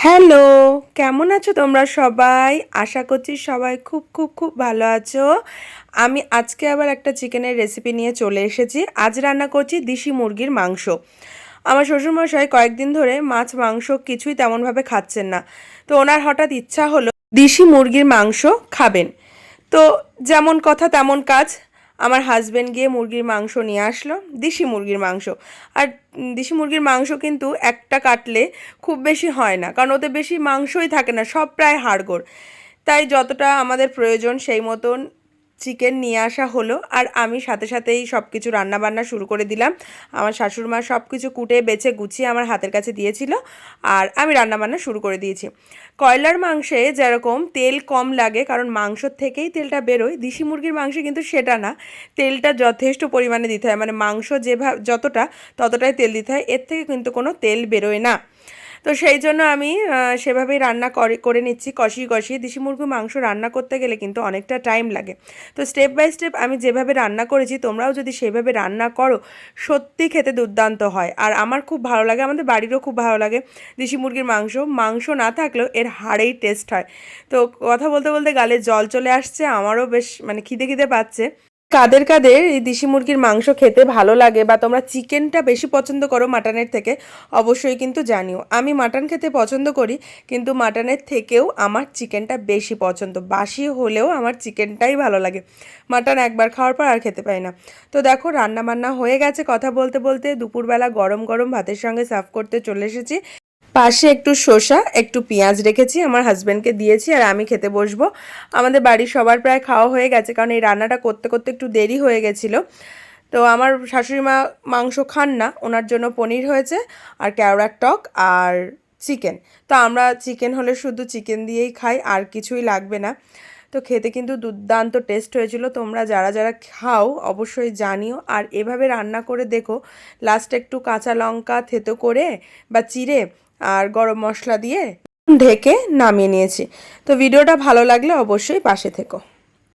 Hello, কেমন আছো তোমরা সবাই? আশা করছি সবাই খুব খুব খুব ভালো আছো। আমি আজকে আবার একটা চিকেনের রেসিপি নিয়ে চলে এসেছি। আজ রান্না করছি দেশি মুরগির মাংস। আমার শ্বশুরমশাই কয়েকদিন ধরে মাছ মাংস কিছুই তেমনভাবে খাচ্ছেন না। তো ওনার হঠাৎ ইচ্ছা হলো দেশি মুরগির মাংস খাবেন। তো যেমন কথা তেমন কাজ, আমার হাজবেন্ড গিয়ে মুরগির মাংস নিয়ে আসলো, দেশি মুরগির মাংস। আর দেশি মুরগির মাংস কিন্তু একটা কাটলে খুব বেশি হয় না, কারণ ওতে বেশি মাংসই থাকে না, সব প্রায় হাড়গোড়। তাই যতটা আমাদের প্রয়োজন সেই মতন চিকেন নিয়ে আসা হলো, আর আমি সাথে সাথেই সব কিছু রান্নাবান্না শুরু করে দিলাম। আমার শাশুড়মা সব কিছু কুটে বেছে গুছিয়ে আমার হাতের কাছে দিয়েছিল, আর আমি রান্নাবান্না শুরু করে দিয়েছি। কয়লার মাংসে যেরকম তেল কম লাগে, কারণ মাংসর থেকেই তেলটা বেরোয়, দেশি মুরগির মাংসে কিন্তু সেটা না। তেলটা যথেষ্ট পরিমাণে দিতে হয়, মানে মাংস যেভাবে যতটা ততটাই তেল দিতে হয়, এর থেকে কিন্তু কোনো তেল বেরোয় না। তো সেই জন্য আমি সেভাবেই রান্না করে নিচ্ছি, কষিয়ে কষিয়ে। দেশি মুরগির মাংস রান্না করতে গেলে কিন্তু অনেকটা টাইম লাগে। তো স্টেপ বাই স্টেপ আমি যেভাবে রান্না করেছি, তোমরাও যদি সেভাবে রান্না করো, সত্যি খেতে দুর্দান্ত হয়। আর আমার খুব ভালো লাগে, আমাদের বাড়িরও খুব ভালো লাগে দেশি মুরগির মাংস। মাংস না থাকলেও এর হাড়েই টেস্ট হয়। তো কথা বলতে বলতে গালে জল চলে আসছে, আমারও বেশ মানে খিদে খিদে পাচ্ছে। কাদের কাদের এই দেশি মুরগির মাংস খেতে ভালো লাগে, বা তোমরা চিকেনটা বেশি পছন্দ করো মাটনের থেকে, অবশ্যই কিন্তু জানিও। আমি মাটন খেতে পছন্দ করি, কিন্তু মাটনের থেকেও আমার চিকেনটা বেশি পছন্দ। বাসি হলেও আমার চিকেনটাই ভালো লাগে, মাটন একবার খাওয়ার পর আর খেতে পাই না। তো দেখো রান্না বান্না হয়ে গেছে, কথা বলতে বলতে দুপুরবেলা গরম গরম ভাতের সঙ্গে সার্ভ করতে চলে এসেছি। পাশে একটু শসা, একটু পেঁয়াজ রেখেছি, আমার হাজব্যান্ডকে দিয়েছি, আর আমি খেতে বসবো। আমাদের বাড়ির সবার প্রায় খাওয়া হয়ে গেছে, কারণ এই রান্নাটা করতে করতে একটু দেরি হয়ে গেছিলো। তো আমার শাশুড়ি মা মাংস খান না, ওনার জন্য পনির হয়েছে, আর কেওড়ার টক, আর চিকেন। তো আমরা চিকেন হলে শুধু চিকেন দিয়েই খাই, আর কিছুই লাগবে না। তো খেতে কিন্তু দুর্দান্ত টেস্ট হয়েছিল। তোমরা যারা যারা খাও অবশ্যই জানিও, আর এভাবে রান্না করে দেখো। লাস্টে একটু কাঁচা লঙ্কা থেতো করে বা চিড়ে আর গরম মশলা দিয়ে ঢেকে নামিয়ে নিয়েছি। তো ভিডিওটা ভালো লাগলে অবশ্যই পাশে থেকো।